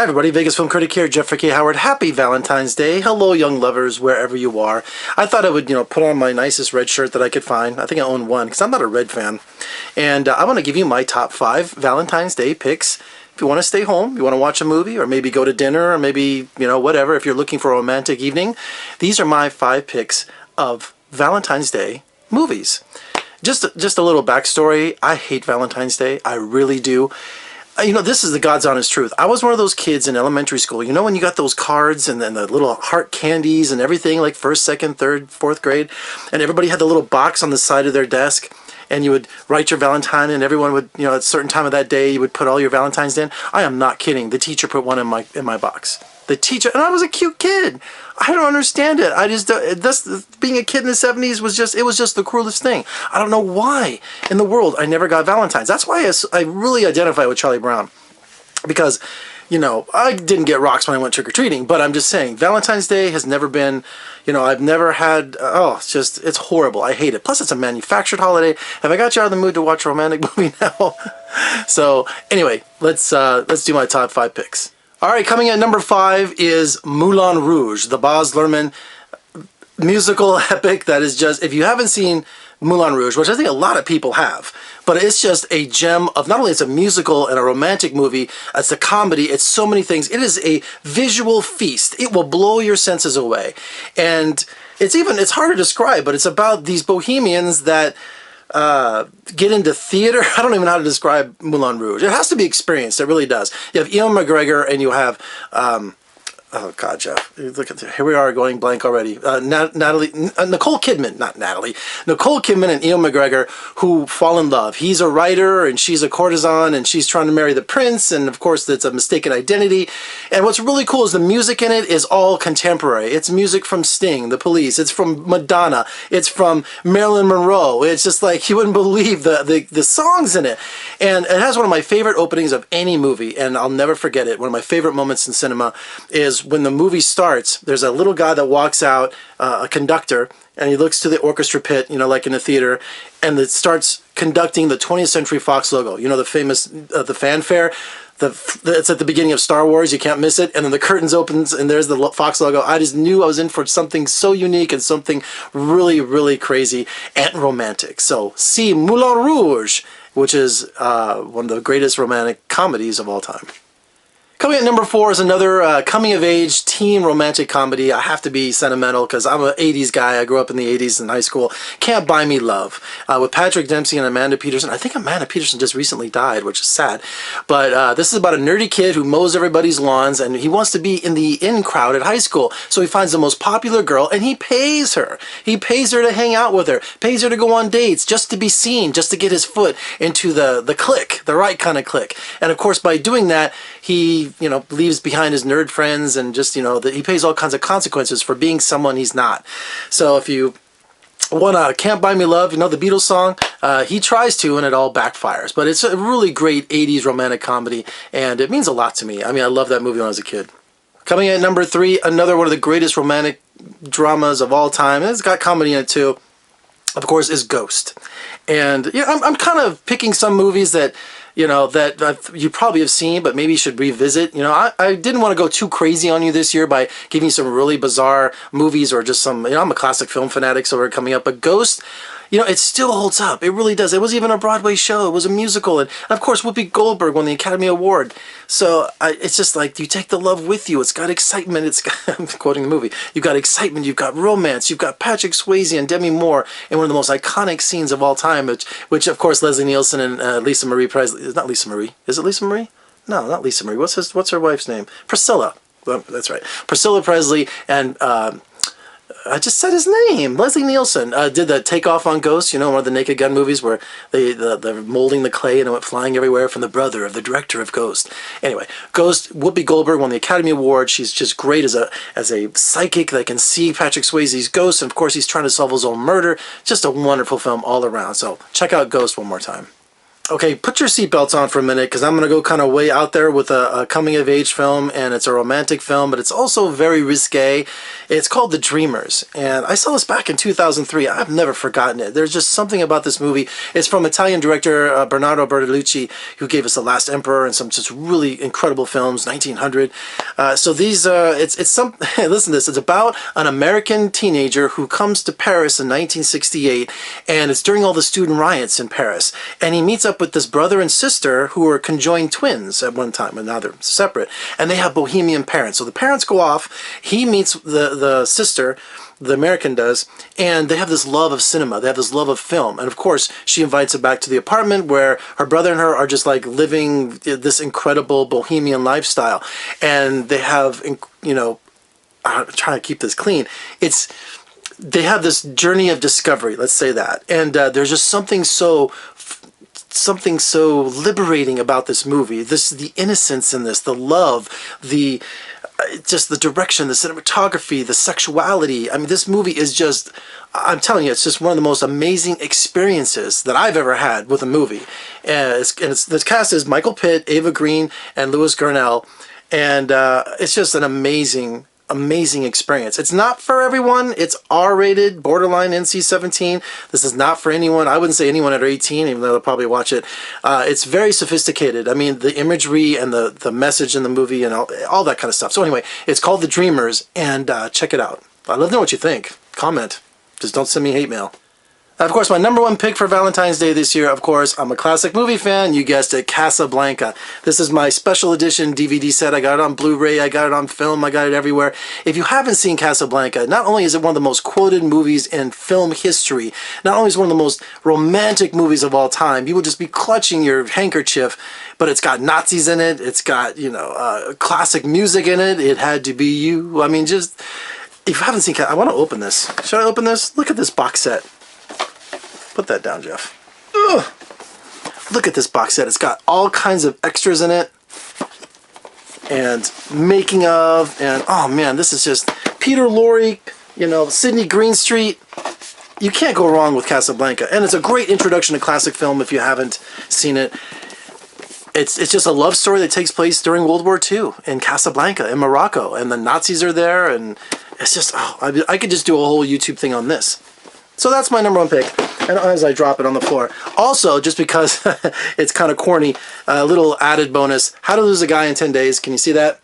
everybody, Vegas Film Critic here, Jeffrey K. Howard. Happy Valentine's Day. Hello, young lovers, wherever you are. I thought I would, put on my nicest red shirt that I could find. I think I own one, because I'm not a red fan. And I want to give you my top 5 Valentine's Day picks. If you want to stay home, you want to watch a movie, or maybe go to dinner, or maybe, whatever, if you're looking for a romantic evening, these are my 5 picks of Valentine's Day movies. Just a little backstory. I hate Valentine's Day. I really do. This is the God's honest truth. I was one of those kids in elementary school. When you got those cards and then the little heart candies and everything, like 1st, 2nd, 3rd, 4th grade, and everybody had the little box on the side of their desk, and you would write your Valentine, and everyone would, at a certain time of that day, you would put all your Valentines in. I am not kidding. The teacher put one in my box. The teacher, and I was a cute kid. I don't understand it. Being a kid in the 70s was just the cruelest thing. I don't know why in the world I never got Valentines. That's why I really identify with Charlie Brown. Because, I didn't get rocks when I went trick-or-treating, but I'm just saying, Valentine's Day has never been, I've never had, it's horrible. I hate it. Plus, it's a manufactured holiday. Have I got you out of the mood to watch a romantic movie now? So, anyway, let's do my top 5 picks. All right, coming at number 5 is Moulin Rouge, the Baz Luhrmann musical epic that is just, if you haven't seen Moulin Rouge, which I think a lot of people have, but it's just a gem of, not only it's a musical and a romantic movie, it's a comedy, it's so many things. It is a visual feast. It will blow your senses away. And it's hard to describe, but it's about these bohemians that get into theater. I don't even know how to describe Moulin Rouge. It has to be experienced. It really does. You have Ewan McGregor and you have oh God, Jeff! Look at here we are going blank already. Nicole Kidman, not Natalie. Nicole Kidman and Ewan McGregor, who fall in love. He's a writer and she's a courtesan, and she's trying to marry the prince. And of course, it's a mistaken identity. And what's really cool is the music in it is all contemporary. It's music from Sting, The Police. It's from Madonna. It's from Marilyn Monroe. It's just like you wouldn't believe the songs in it. And it has one of my favorite openings of any movie, and I'll never forget it. One of my favorite moments in cinema is when the movie starts. There's a little guy that walks out, a conductor, and he looks to the orchestra pit, like in a theater, and it starts conducting the 20th Century Fox logo. The famous, the fanfare. It's at the beginning of Star Wars. You can't miss it. And then the curtains opens, and there's the Fox logo. I just knew I was in for something so unique and something really, really crazy and romantic. So, see Moulin Rouge, which is one of the greatest romantic comedies of all time. Coming at number 4 is another coming-of-age teen romantic comedy. I have to be sentimental because I'm an 80s guy. I grew up in the 80s in high school. Cant Buy Me Love with Patrick Dempsey and Amanda Peterson. I think Amanda Peterson just recently died, which is sad. But this is about a nerdy kid who mows everybody's lawns, and he wants to be in the in crowd at high school. So he finds the most popular girl, and he pays her. He pays her to hang out with her, pays her to go on dates, just to be seen, just to get his foot into the clique, the right kind of clique. And of course, by doing that, he leaves behind his nerd friends, and just, he pays all kinds of consequences for being someone he's not. So if you want Can't Buy Me Love, the Beatles song, he tries to, and it all backfires. But it's a really great 80s romantic comedy, and it means a lot to me. I mean, I loved that movie when I was a kid. Coming at number 3, another one of the greatest romantic dramas of all time, and it's got comedy in it too, of course, is Ghost. And I'm kind of picking some movies that that you probably have seen, but maybe you should revisit. I didn't want to go too crazy on you this year by giving you some really bizarre movies or just some, I'm a classic film fanatic, so we're coming up. But Ghost, it still holds up. It really does. It was even a Broadway show. It was a musical. And of course, Whoopi Goldberg won the Academy Award. So it's just like, you take the love with you. It's got excitement. It's got, I'm quoting the movie. You've got excitement. You've got romance. You've got Patrick Swayze and Demi Moore in one of the most iconic scenes of all time, which of course, Leslie Nielsen and Lisa Marie Presley. It's not Lisa Marie. Is it Lisa Marie? No, not Lisa Marie. What's her wife's name? Priscilla. Well, that's right. Priscilla Presley and I just said his name. Leslie Nielsen did the Takeoff on Ghost, one of the Naked Gun movies where they're molding the clay and it went flying everywhere, from the brother of the director of Ghost. Anyway, Ghost, Whoopi Goldberg won the Academy Award. She's just great as a psychic that can see Patrick Swayze's ghost, and of course he's trying to solve his own murder. Just a wonderful film all around. So check out Ghost one more time. Okay, put your seatbelts on for a minute because I'm going to go kind of way out there with a coming-of-age film, and it's a romantic film, but it's also very risque. It's called The Dreamers, and I saw this back in 2003. I've never forgotten it. There's just something about this movie. It's from Italian director Bernardo Bertolucci, who gave us The Last Emperor and some just really incredible films, 1900. So these, it's some, listen to this, it's about an American teenager who comes to Paris in 1968, and it's during all the student riots in Paris, and he meets up with this brother and sister who are conjoined twins at one time, and now they're separate, and they have bohemian parents. So the parents go off, he meets the sister, the American does, and they have this love of cinema, they have this love of film, and of course she invites him back to the apartment where her brother and her are just like living this incredible bohemian lifestyle, and they have, you know, I'm trying to keep this clean, they have this journey of discovery, let's say that, and there's just something so liberating about this movie. The innocence in this, the love, just the direction, the cinematography, the sexuality. I mean, this movie is just, I'm telling you, it's just one of the most amazing experiences that I've ever had with a movie. The cast is Michael Pitt, Ava Green, and Louis Gurnell, and it's just an amazing experience. It's not for everyone. It's R-rated, borderline NC-17. This is not for anyone. I wouldn't say anyone under 18, even though they'll probably watch it. It's very sophisticated. I mean, the imagery and the message in the movie and all that kind of stuff. So anyway, it's called The Dreamers, and check it out. I'd love to know what you think. Comment. Just don't send me hate mail. Of course, my number one pick for Valentine's Day this year, of course, I'm a classic movie fan. You guessed it, Casablanca. This is my special edition DVD set. I got it on Blu-ray, I got it on film, I got it everywhere. If you haven't seen Casablanca, not only is it one of the most quoted movies in film history, not only is it one of the most romantic movies of all time, you will just be clutching your handkerchief, but it's got Nazis in it, it's got, you know, classic music in it, It Had to Be You. I mean, just, if you haven't seen I want to open this. Should I open this? Look at this box set. Put that down, Jeff. Ugh. Look at this box set. It's got all kinds of extras in it. And making of. And, oh man, this is just Peter Lorre, you know, Sidney Greenstreet. You can't go wrong with Casablanca. And it's a great introduction to classic film if you haven't seen it. It's just a love story that takes place during World War II in Casablanca, in Morocco. And the Nazis are there. And it's just, oh, I could just do a whole YouTube thing on this. So that's my number one pick, and as I drop it on the floor. Also, just because it's kind of corny, a little added bonus, How to Lose a Guy in 10 Days. Can you see that?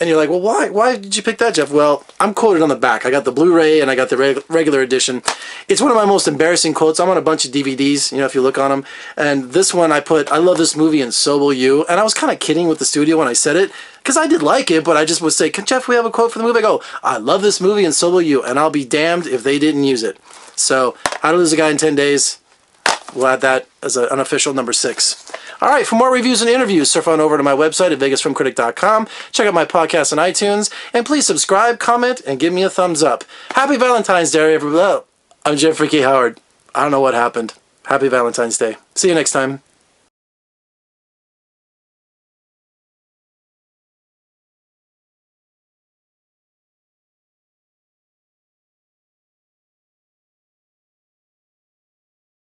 And you're like, well, why did you pick that, Jeff? Well, I'm quoted on the back. I got the Blu-ray and I got the regular edition. It's one of my most embarrassing quotes. I'm on a bunch of DVDs, you know, if you look on them. And this one I put, I love this movie and so will you. And I was kind of kidding with the studio when I said it, because I did like it, but I just would say, Jeff, we have a quote for the movie? I go, I love this movie and so will you. And I'll be damned if they didn't use it. So, How to Lose a Guy in 10 Days, we'll add that as an unofficial number 6. All right, for more reviews and interviews, surf on over to my website at vegasfilmcritic.com, check out my podcast on iTunes, and please subscribe, comment, and give me a thumbs up. Happy Valentine's Day, everybody. I'm Jeffrey K. Howard. I don't know what happened. Happy Valentine's Day. See you next time.